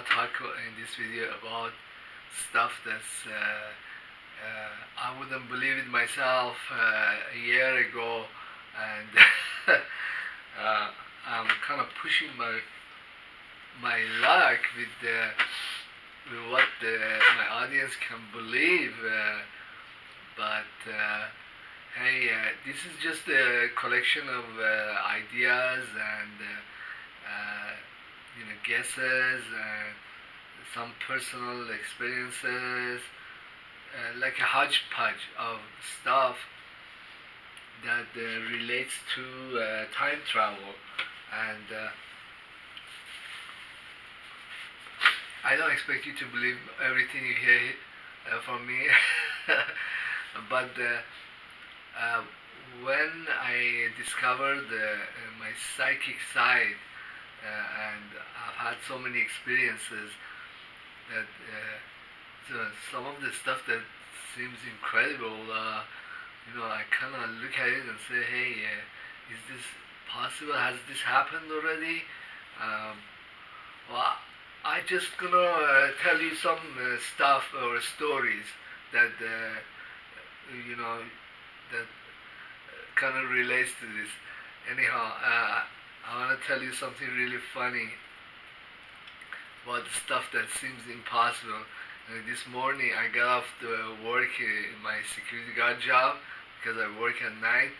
talk in this video about stuff that's I wouldn't believe it myself a year ago, and I'm kind of pushing my luck with what my audience can believe. But hey, this is just a collection of ideas and guesses and some personal experiences, like a hodgepodge of stuff that relates to time travel. And I don't expect you to believe everything you hear from me, but uh, when I discovered my psychic side, and I've had so many experiences that some of the stuff that seems incredible, I kind of look at it and say, hey, is this possible? Has this happened already? Well, I just gonna tell you some stuff or stories that that kind of relates to this. Anyhow, I want to tell you something really funny about the stuff that seems impossible. This morning I got off the work in my security guard job because I work at night.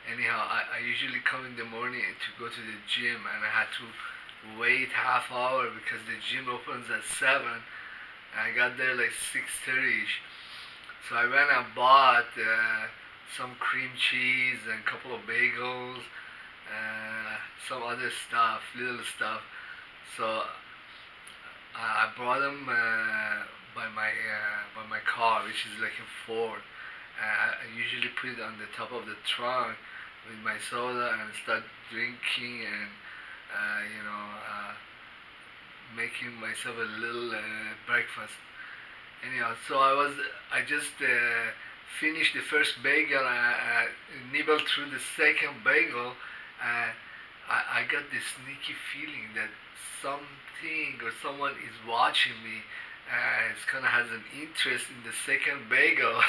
Anyhow, I usually come in the morning to go to the gym, and I had to wait half hour because the gym opens at 7. And I got there like 6:30ish. So I went and bought some cream cheese and a couple of bagels, some other stuff, little stuff. So I brought them by my car, which is like a Ford. I usually put it on the top of the trunk with my soda and start drinking and making myself a little breakfast. Anyhow, so I just finished the first bagel. I nibbled through the second bagel. I got this sneaky feeling that something or someone is watching me. It's kind of has an interest in the second bagel.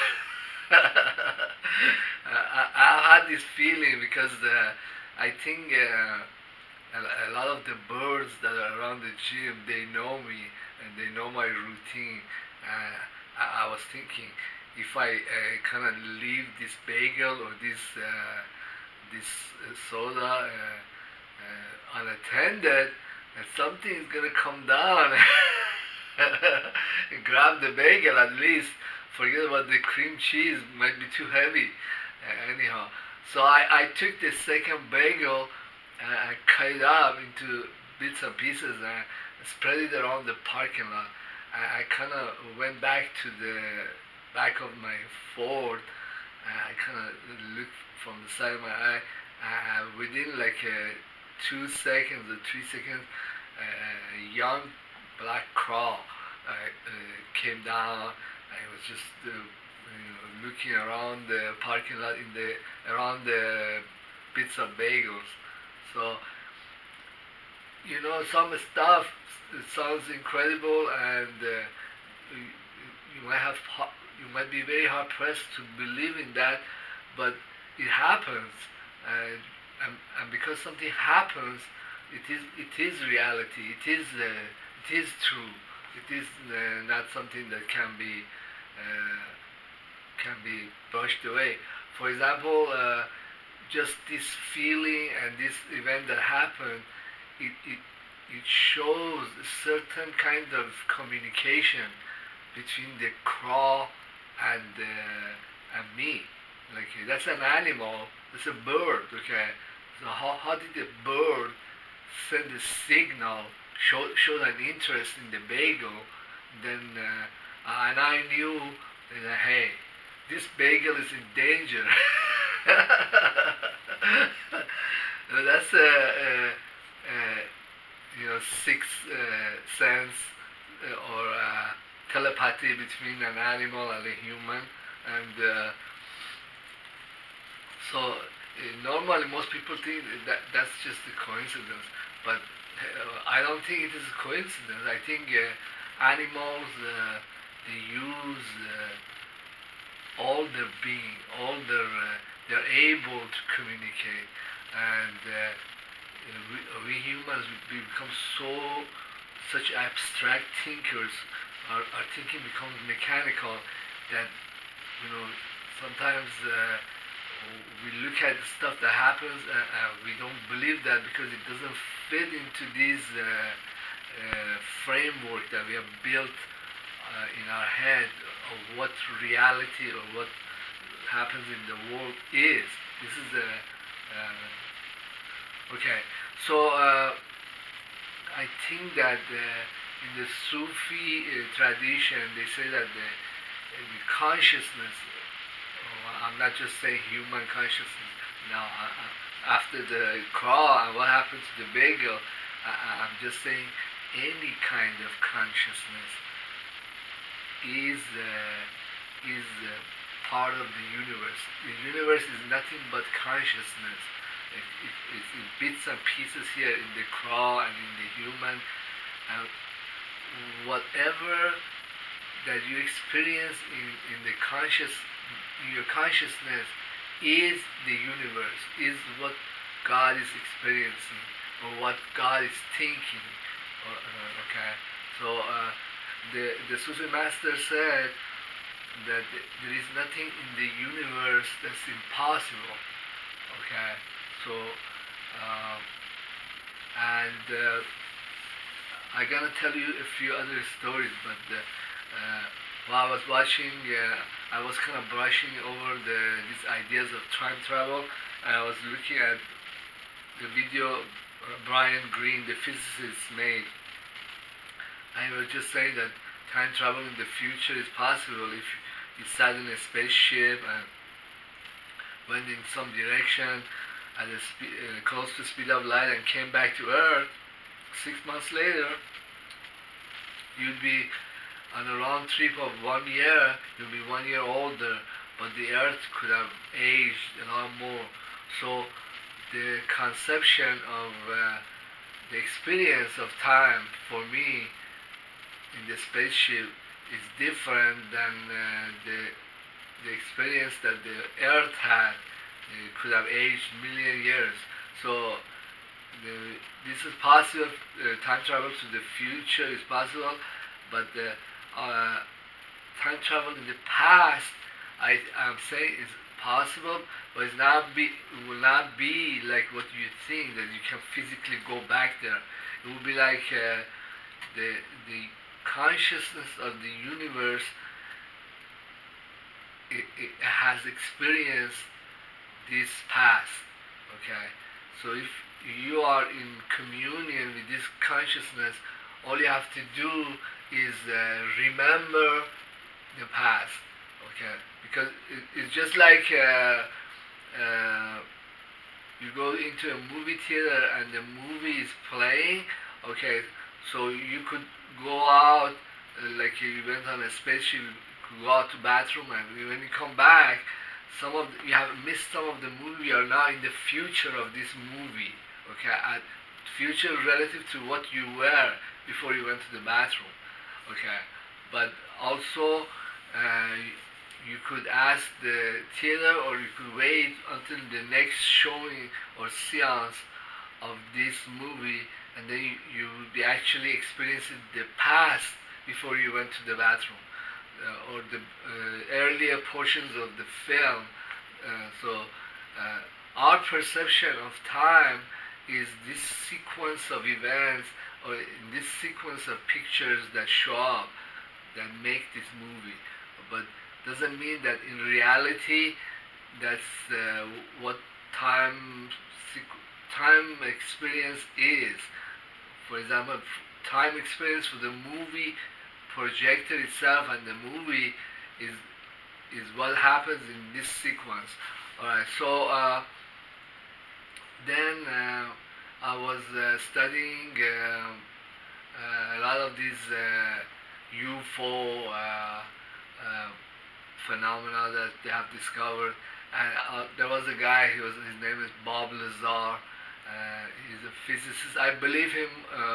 I had this feeling because I think a lot of the birds that are around the gym, they know me and they know my routine. I was thinking, if I kind of leave this bagel or this soda unattended, and something is gonna come down and grab the bagel at least. Forget about the cream cheese, might be too heavy. Anyhow, so I took the second bagel and I cut it up into bits and pieces and spread it around the parking lot. I kind of went back to the back of my Ford. I kind of looked from the side of my eye. Within like 2 seconds or 3 seconds, a young black crow came down. I was just looking around the parking lot around the bits of bagels. So some stuff sounds incredible, and you might be very hard pressed to believe in that, but it happens, and because something happens, it is reality. It is true. It is not something that can be brushed away. For example, just this feeling and this event that happened, it shows a certain kind of communication between the crow and me. Like, that's an animal. It's a bird. Okay, so how did the bird send a signal, showed an interest in the bagel? Then and I knew that, hey, this bagel is in danger. That's sixth sense or telepathy between an animal and a human, and so normally most people think that's just a coincidence, but I don't think it is a coincidence. I think animals they use all their being, all their they're able to communicate, and we humans we become such abstract thinkers. Our thinking becomes mechanical that sometimes we look at the stuff that happens and we don't believe that because it doesn't fit into this framework that we have built in our head of what reality or what happens in the world is. This is a okay. So I think that in the Sufi tradition, they say that the consciousness, I'm not just saying human consciousness, now after the crawl and what happened to the bagel, I'm just saying any kind of consciousness is part of the universe. The universe is nothing but consciousness. It's in bits and pieces here in the crawl and in the human, and whatever that you experience in the in your consciousness is the universe, is what God is experiencing or what God is thinking. Okay, so the Sufi master said that there is nothing in the universe that's impossible. Okay, so and I'm gonna tell you a few other stories, but while I was watching, I was kind of brushing over these ideas of time travel, and I was looking at the video Brian Greene, the physicist, made. And he was just saying that time travel in the future is possible if you sat in a spaceship and went in some direction at close to the speed of light and came back to Earth. 6 months later, you'd be on a round trip of 1 year. You'll be 1 year older, but the Earth could have aged a lot more. So the conception of the experience of time for me in the spaceship is different than the experience that the Earth had. It could have aged million years. So this is possible. Time travel to the future is possible, but time travel in the past, I'm saying is possible, but it will not be like what you think, that you can physically go back there. It will be like the consciousness of the universe. It has experienced this past. Okay, so if you are in communion with this consciousness, all you have to do is remember the past. Okay, because it's just like you go into a movie theater and the movie is playing. Okay, so you could go out, like you went on a spaceship, you could go out to bathroom, and when you come back, you have missed some of the movie. You are now in the future of this movie. Okay, at future relative to what you were before you went to the bathroom. Okay, but also you could ask the theater, or you could wait until the next showing or seance of this movie, and then you would be actually experiencing the past before you went to the bathroom, or the earlier portions of the film. So our perception of time is this sequence of events, or this sequence of pictures that show up, that make this movie. But doesn't mean that in reality that's what time experience is. For example, time experience for the movie projector itself, and the movie is what happens in this sequence. Alright, so then I was studying a lot of these UFO phenomena that they have discovered, and there was a guy. His name is Bob Lazar, He's a physicist. I believe him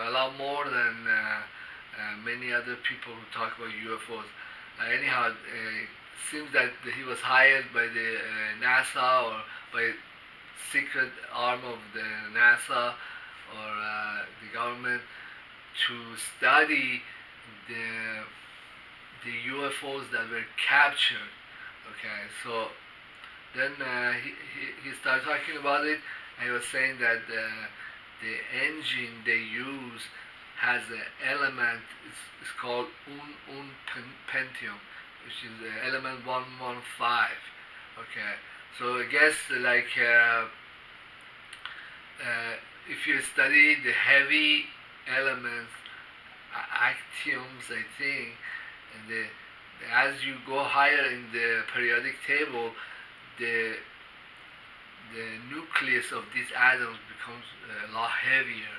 a lot more than many other people who talk about UFOs. Anyhow, it seems that he was hired by the NASA or by secret arm of the NASA or the government to study the the UFOs that were captured. Okay, so then he started talking about it, and he was saying that the engine they use has an element. It's called Pentium, which is element 115. Okay, so I guess like if you study the heavy elements, actiniums, I think, and as you go higher in the periodic table, the the nucleus of these atoms becomes a lot heavier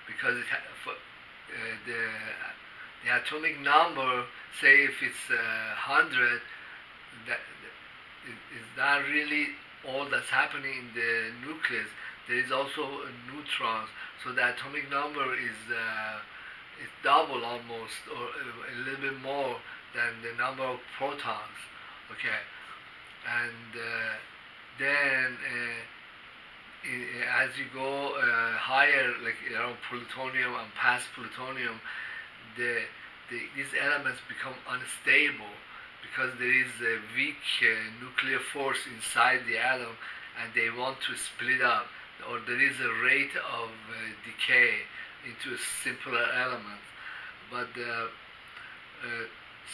because the atomic number, say if it's 100, that is not really all that's happening in the nucleus. There is also neutrons, so the atomic number is double almost, or a little bit more than the number of protons. Okay, and then as you go higher, like around plutonium and past plutonium, these elements become unstable because there is a weak nuclear force inside the atom, and they want to split up, or there is a rate of decay into simpler elements. But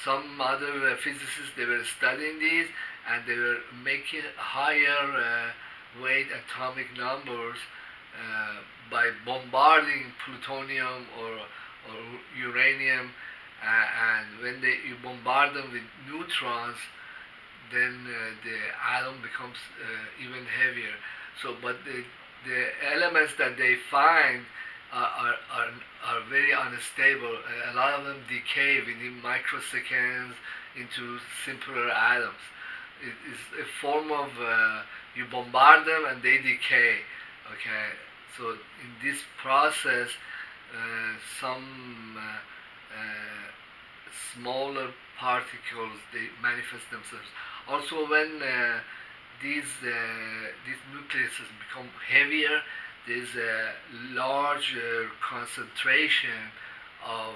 some other physicists, they were studying these, and they were making higher weight atomic numbers by bombarding plutonium or uranium, and when you bombard them with neutrons, then the atom becomes even heavier. So, but the elements that they find are very unstable. A lot of them decay within microseconds into simpler atoms. It is a form of you bombard them and they decay. Okay, so in this process, some smaller particles, they manifest themselves. Also, when these nucleuses become heavier, there's a larger concentration of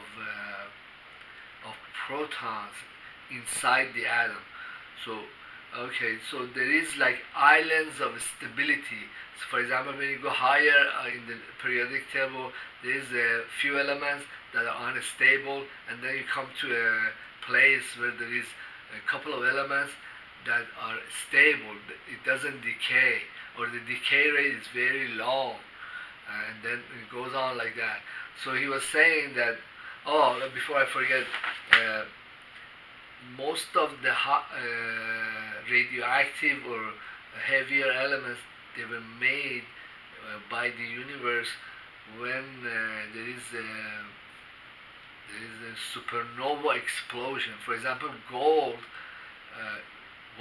protons inside the atom. So, okay, so there is like islands of stability. So, for example, when you go higher in the periodic table, there is a few elements that are unstable, and then you come to a place where there is a couple of elements that are stable. It doesn't decay, or the decay rate is very long, and then it goes on like that. So he was saying that, oh, before I forget, most of the radioactive or heavier elements, they were made by the universe when there is a supernova explosion. For example, gold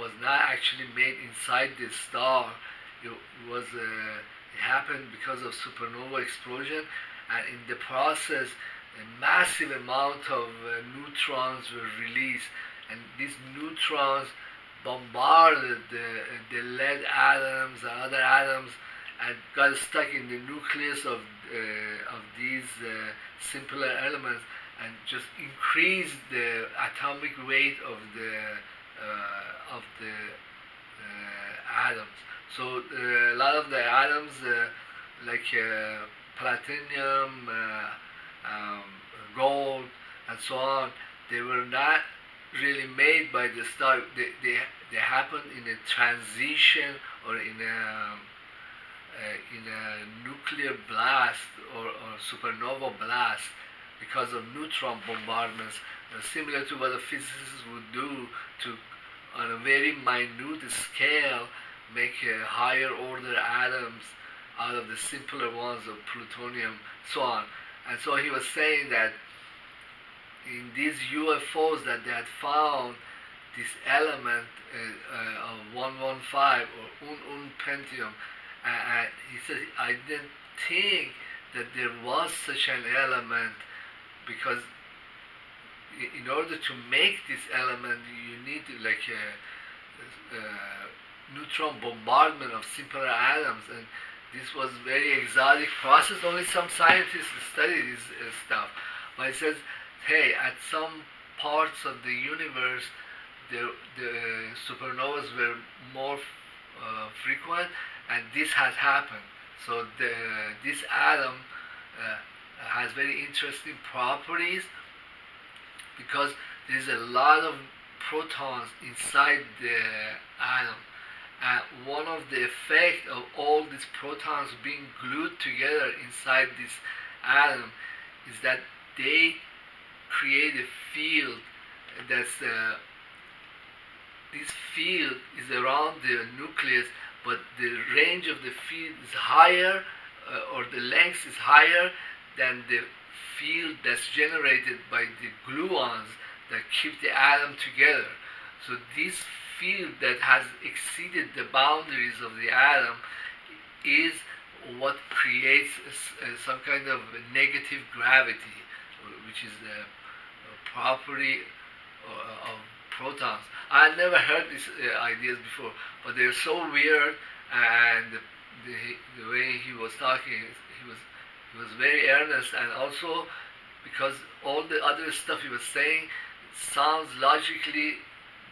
was not actually made inside the star. It happened because of supernova explosion, and in the process, a massive amount of neutrons were released, and these neutrons bombarded the lead atoms and other atoms and got stuck in the nucleus of these simpler elements, and just increased the atomic weight of the atoms. So a lot of the atoms, like platinum, gold, and so on, they were not really made by the star. They happened in a transition, or in a nuclear blast, or supernova blast, because of neutron bombardments, similar to what a physicist would do to, on a very minute scale, make higher order atoms out of the simpler ones of plutonium, so on. And so he was saying that in these UFOs that they had found this element of 115 or Pentium, And he said, I didn't think that there was such an element, because in order to make this element, you need like a neutron bombardment of simpler atoms, and this was very exotic process. Only some scientists study this stuff. But it says, hey, at some parts of the universe, the supernovas were more frequent, and this has happened. So this atom has very interesting properties, because there's a lot of protons inside the atom. And one of the effects of all these protons being glued together inside this atom is that they create a field that's this field is around the nucleus, but the range of the field is higher, or the length is higher than the field that's generated by the gluons that keep the atom together. So this field that has exceeded the boundaries of the atom is what creates some kind of negative gravity, which is the property of protons. I had never heard these ideas before, but they're so weird, and the way he was talking, he was very earnest, and also because all the other stuff he was saying sounds logically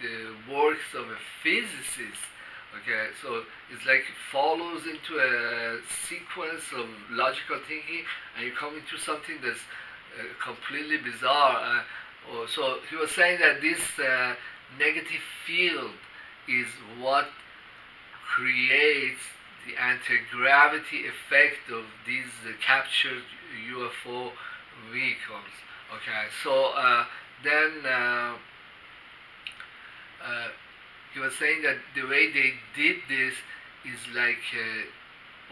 the works of a physicist. Okay, so it's like it follows into a sequence of logical thinking, and you come into something that's completely bizarre. So he was saying that this negative field is what creates the anti-gravity effect of these captured UFO vehicles. Okay, so then he was saying that the way they did this is like,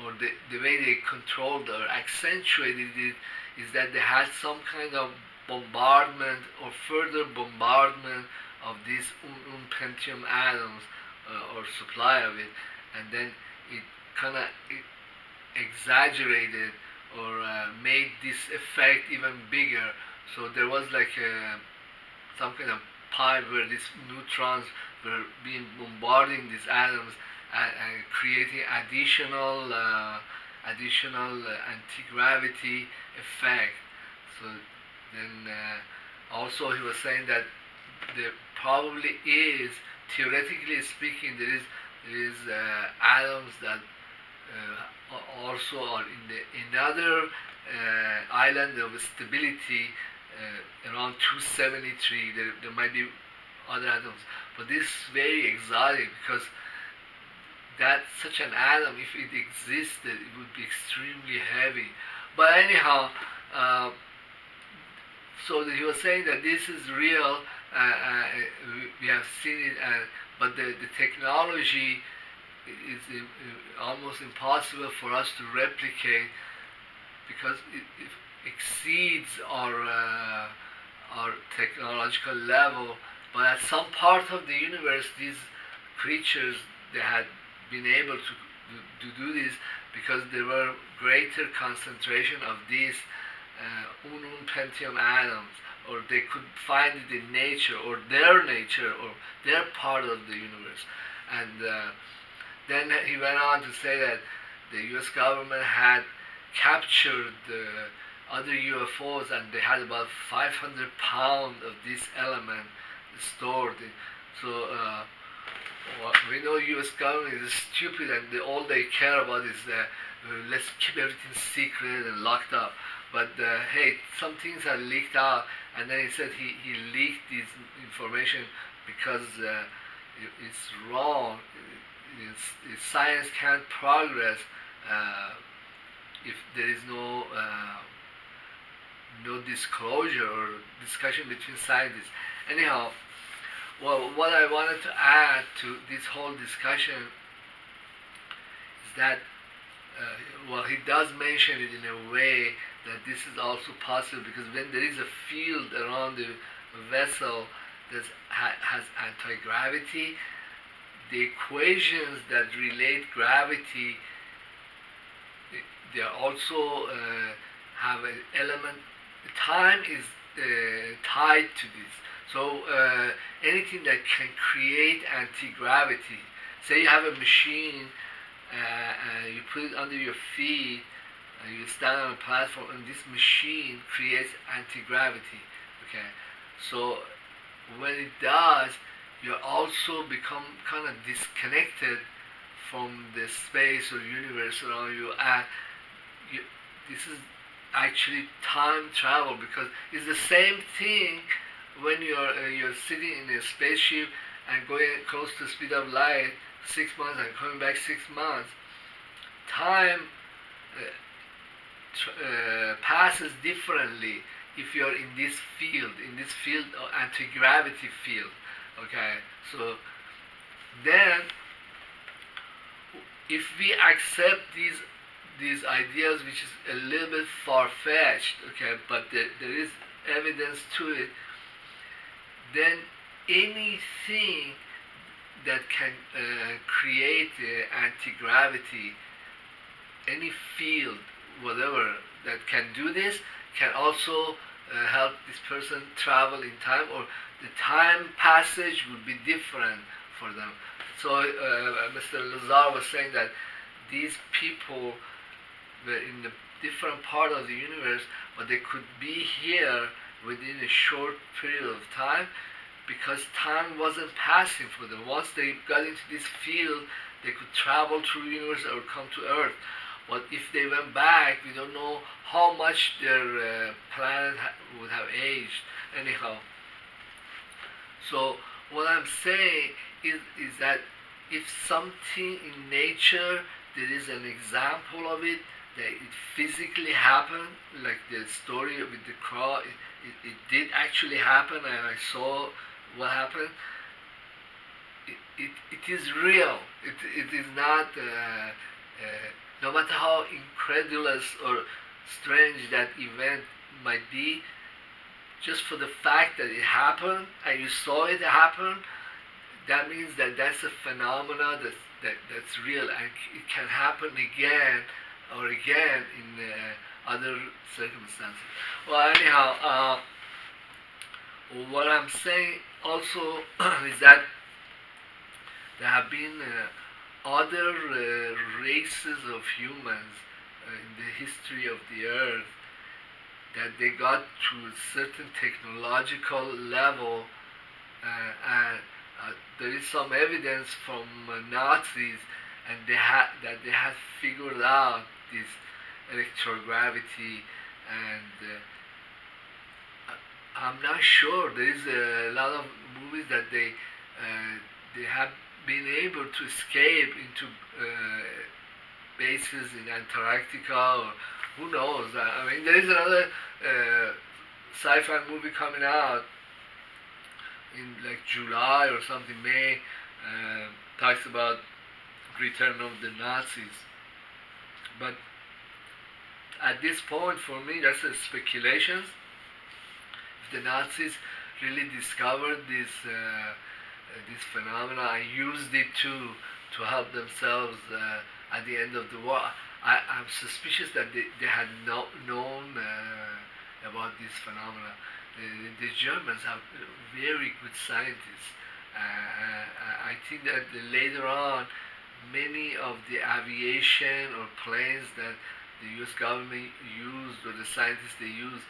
or the way they controlled or accentuated it, is that they had some kind of bombardment or further bombardment of these Pentium atoms, or supply of it, and then it kind of exaggerated or made this effect even bigger. So there was like some kind of pipe where these neutrons were being bombarding these atoms, and creating additional anti-gravity effect. So then also he was saying that there probably is, theoretically speaking, there is atoms that also are in another island of stability around 273. There might be other atoms, but this is very exotic, because that such an atom, if it existed, it would be extremely heavy. But anyhow, so he was saying that this is real. We have seen it, but the technology is almost impossible for us to replicate, because it exceeds our technological level. But at some part of the universe, these creatures, they had been able to do this, because there were greater concentration of these unum Pentium atoms, or they could find it in nature, or their part of the universe. And then he went on to say that the U.S. government had captured other UFOs, and they had about 500 pounds of this element stored. So we know U.S. government is stupid, and all they care about is let's keep everything secret and locked up. But hey, some things are leaked out, and then he said he leaked this information because it's wrong. Science can't progress if there is no disclosure or discussion between scientists. Anyhow, well, what I wanted to add to this whole discussion is that well, he does mention it in a way that this is also possible, because when there is a field around the vessel that has anti-gravity, the equations that relate gravity they are also have an element. Time is tied to this. So anything that can create anti-gravity. Say you have a machine, you put it under your feet, you stand on a platform, and this machine creates anti-gravity. Okay, so when it does, you also become kind of disconnected from the space or universe around you, and you, this is actually time travel, because it's the same thing when you're sitting in a spaceship and going close to the speed of light 6 months and coming back 6 months. Time passes differently if you're in this field of anti-gravity field. Okay, so then if we accept these ideas, which is a little bit far-fetched, okay, but there is evidence to it, then anything that can create anti-gravity, any field, whatever, that can do this, can also help this person travel in time, or the time passage would be different for them. So Mr. Lazar was saying that these people were in a different part of the universe, but they could be here within a short period of time, because time wasn't passing for them. Once they got into this field, they could travel through the universe or come to Earth. But if they went back, we don't know how much their planet would have aged. Anyhow, so what I'm saying is that if something in nature, there is an example of it, that it physically happened, like the story with the crow, it did actually happen, and I saw what happened. It is real. It is not, no matter how incredulous or strange that event might be, just for the fact that it happened and you saw it happen, that means that that's a phenomena that's real, and it can happen again or again in other circumstances. Well, anyhow, what I'm saying also is that there have been other races of humans in the history of the earth, that they got to a certain technological level, and there is some evidence from Nazis, and they had figured out this electrogravity, and I'm not sure. There is a lot of movies that they have been able to escape into bases in Antarctica, or who knows. I mean, there is another sci-fi movie coming out in like July or something, May, talks about return of the Nazis. But at this point, for me, that's a speculation. If the Nazis really discovered this phenomena and used it to help themselves at the end of the war, I'm suspicious that they had known about this phenomena. The Germans have very good scientists. I think that later on, many of the aviation or planes that the U.S. government used, or the scientists they used,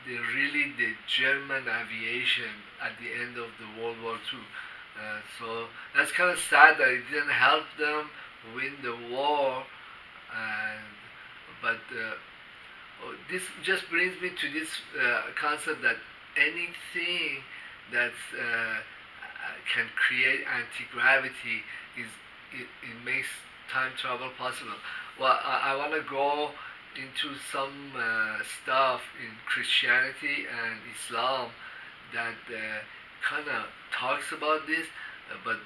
they really the German aviation at the end of the World War II. So that's kind of sad that it didn't help them win the war. But this just brings me to this concept that anything that can create anti-gravity it makes time travel possible. Well, I want to go into some stuff in Christianity and Islam that kind of talks about this, but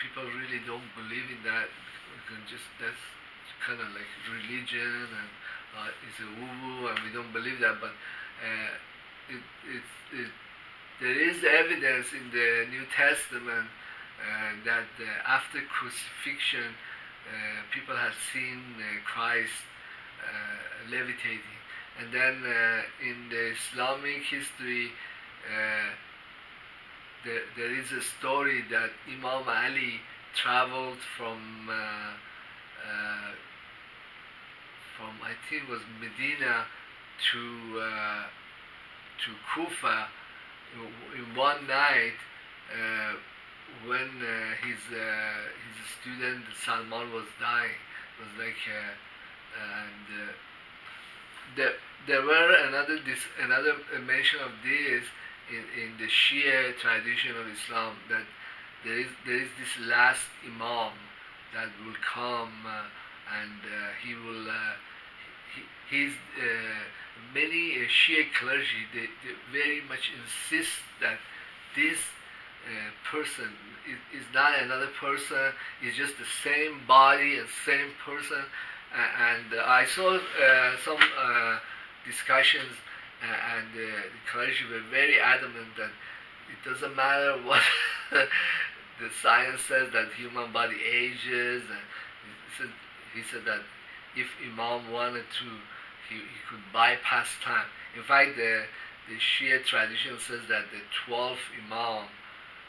people really don't believe in that. That's kind of like religion, and it's a woo-woo, and we don't believe that. But there is evidence in the New Testament that after crucifixion, people had seen Christ levitating. And then in the Islamic history, there is a story that Imam Ali traveled from I think it was Medina to Kufa in one night when his student Salman was dying. It was like and there were another mention of this in the Shia tradition of Islam, that there is this last Imam that will come and he will he's many Shia clergy, they very much insist that this person is not another person, it's just the same body and same person. And I saw some discussions, and the clergy were very adamant that it doesn't matter what the science says, that human body ages. And he said that if Imam wanted to, he could bypass time. In fact, the Shia tradition says that the 12th Imam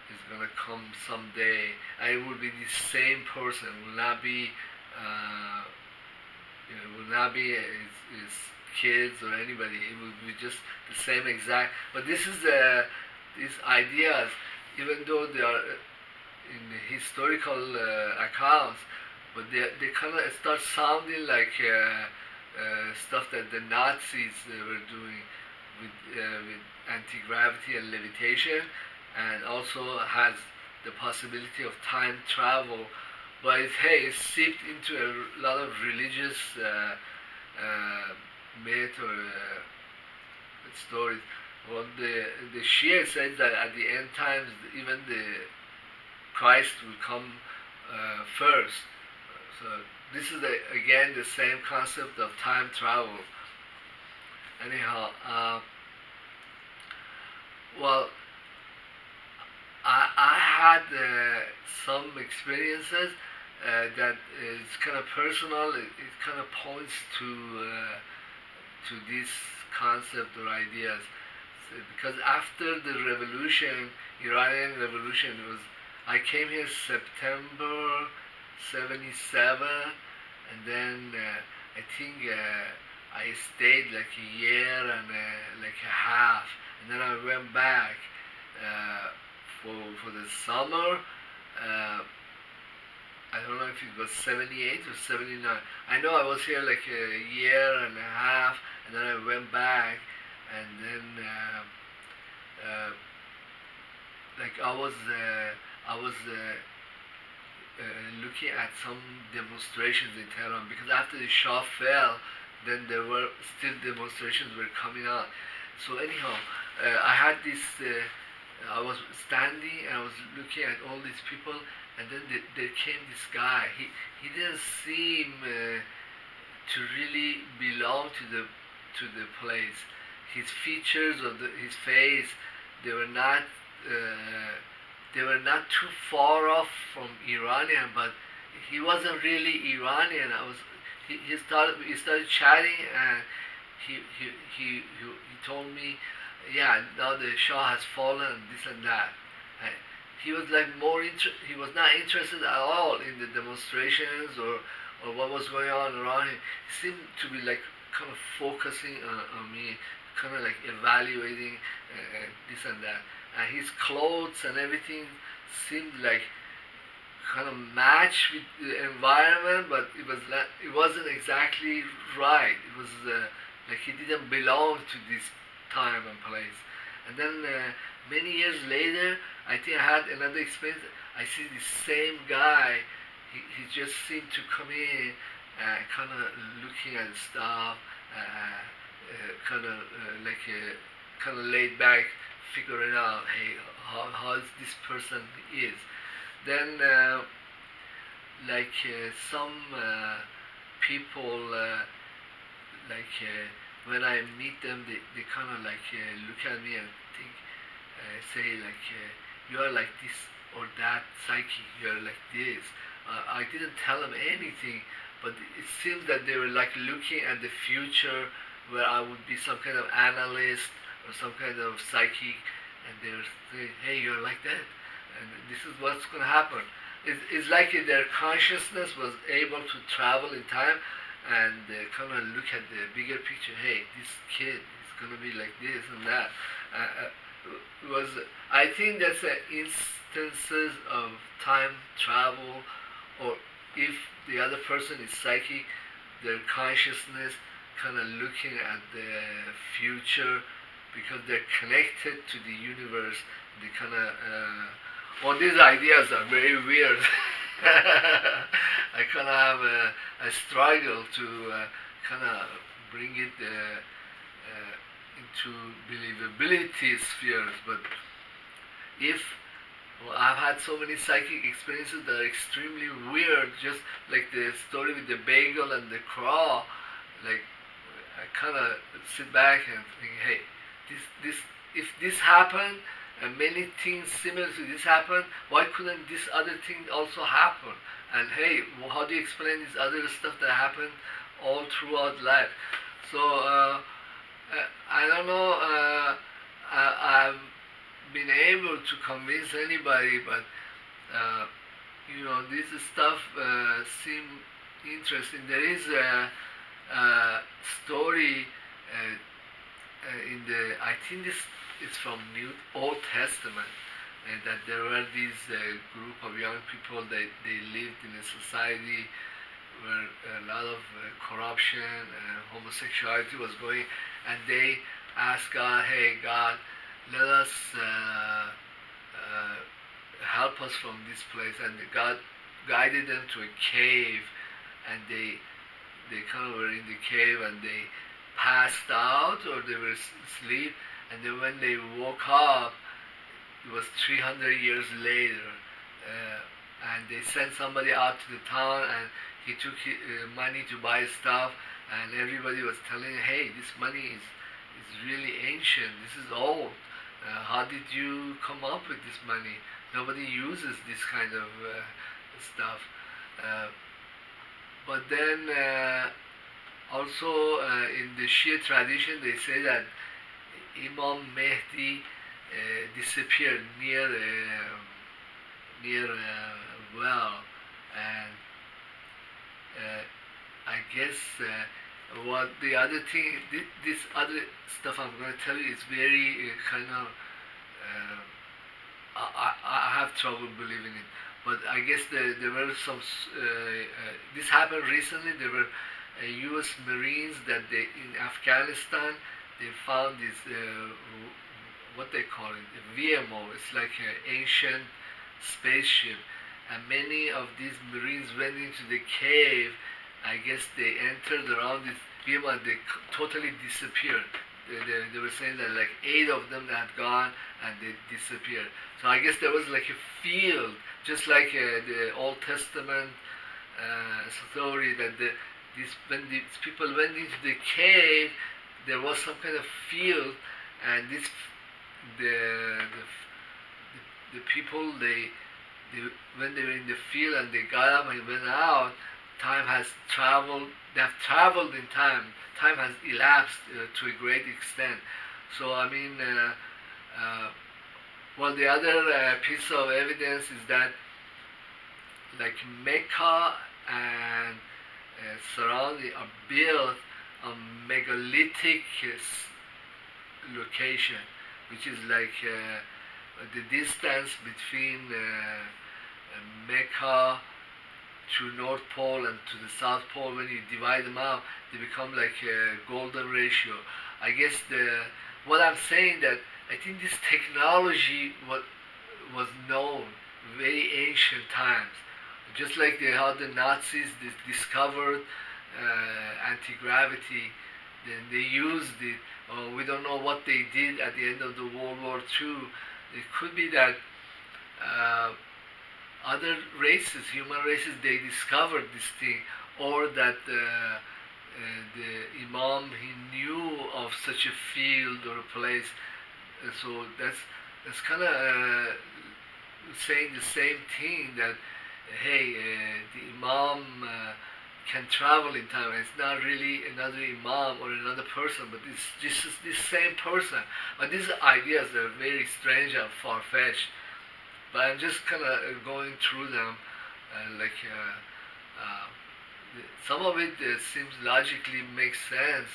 is going to come someday, and it will be the same person, will not be his kids or anybody. It will be just the same exact. But this is these ideas, even though they are in the historical accounts, but they kind of start sounding like stuff that the Nazis were doing with anti-gravity and levitation, and also has the possibility of time travel. But it's seeped into a lot of religious myth or stories. Well, the Shia says that at the end times, even the Christ will come first. So this is again the same concept of time travel. Anyhow, well, I had some experiences that is kind of personal. It kind of points to this concept or ideas. So, because after the revolution, Iranian revolution, I came here September 77, and then I think I stayed like a year and like a half, and then I went back for the summer. I don't know if it was 78 or 79. I know I was here like a year and a half, and then I went back, and then like I was looking at some demonstrations in Tehran, because after the Shah fell, then there were still demonstrations were coming out. So anyhow, I had this. I was standing and I was looking at all these people, and then there came this guy. He didn't seem to really belong to the place. His features of his face, they were not too far off from Iranian, but he wasn't really Iranian. He started chatting, and he told me, yeah, now the Shah has fallen, this and that. He was like he was not interested at all in the demonstrations or what was going on around him. He seemed to be like kind of focusing on me, kind of like evaluating this and that. And his clothes and everything seemed like kind of match with the environment, but it wasn't exactly right. It was like he didn't belong to this time and place. And then many years later, I think I had another experience. I see the same guy. He just seemed to come in, kind of looking at stuff, kind of laid back, figuring out, hey, how this person is. Then some people when I meet them, they kind of look at me and think, say you are like this or that psyche, you are like this. I didn't tell them anything, but it seems that they were like looking at the future where I would be some kind of analyst or some kind of psychic, and they were saying, hey, you're like that, and this is what's going to happen. It's like their consciousness was able to travel in time and kind of look at the bigger picture. Hey, this kid is going to be like this and that. Was I think that's instances of time travel, or if the other person is psychic, their consciousness kind of looking at the future because they're connected to the universe. They kind of all these ideas are very weird. I kind of have a struggle to kind of bring it into believability spheres, but if I've had so many psychic experiences that are extremely weird, just like the story with the bagel and the crow. Like I kind of sit back and think, hey, if this happened and many things similar to this happen, why couldn't this other thing also happen? And hey, how do you explain this other stuff that happened all throughout life? So I don't know. I've been able to convince anybody, but this stuff seem interesting. There is a story in the, I think this is from Old Testament, and that there were these group of young people that they lived in a society where a lot of corruption and homosexuality was going, and they asked God, hey God, let us help us from this place. And God guided them to a cave, and they kind of were in the cave, and they passed out, or they were asleep, and then when they woke up, it was 300 years later, and they sent somebody out to the town, and he took money to buy stuff, and everybody was telling him, hey, this money is really ancient, this is old. How did you come up with this money? Nobody uses this kind of stuff. But then also in the Shia tradition, they say that Imam Mehdi disappeared near a well, and I guess what the other thing, this other stuff I'm going to tell you is very kind of, I have trouble believing it. But I guess there were some, this happened recently. There were U.S. Marines that in Afghanistan, they found this, what they call it, a VMO. It's like an ancient spaceship. And many of these Marines went into the cave. I guess they entered around this VMO and they totally disappeared. They were saying that like 8 of them had gone and they disappeared. So I guess there was like a field, just like the Old Testament story, that when these people went into the cave, there was some kind of field, and the people when they were in the field and they got up and went out, time has traveled. They have traveled in time. Time has elapsed to a great extent. So I mean, well, the other piece of evidence is that, like Mecca and surrounding are built on megalithic location, which is like the distance between Mecca to North Pole and to the South Pole. When you divide them out, they become like a golden ratio. I guess what I'm saying, that I think this technology was known very ancient times. Just like how the Nazis discovered anti-gravity, then they used it. We don't know what they did at the end of the World War II. It could be that other races, human races, they discovered this thing, or that the Imam, he knew of such a field or a place. So that's kind of saying the same thing, that hey, the Imam can travel in time. It's not really another Imam or another person, but it's just this same person. But these ideas are very strange and far-fetched. But I'm just kind of going through them, like some of it seems logically makes sense.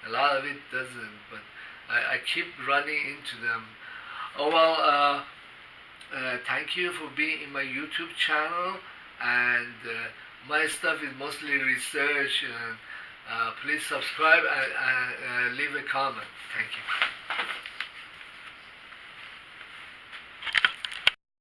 A lot of it doesn't, but I keep running into them. Oh well. Thank you for being in my YouTube channel, and my stuff is mostly research. And please subscribe and leave a comment. Thank you.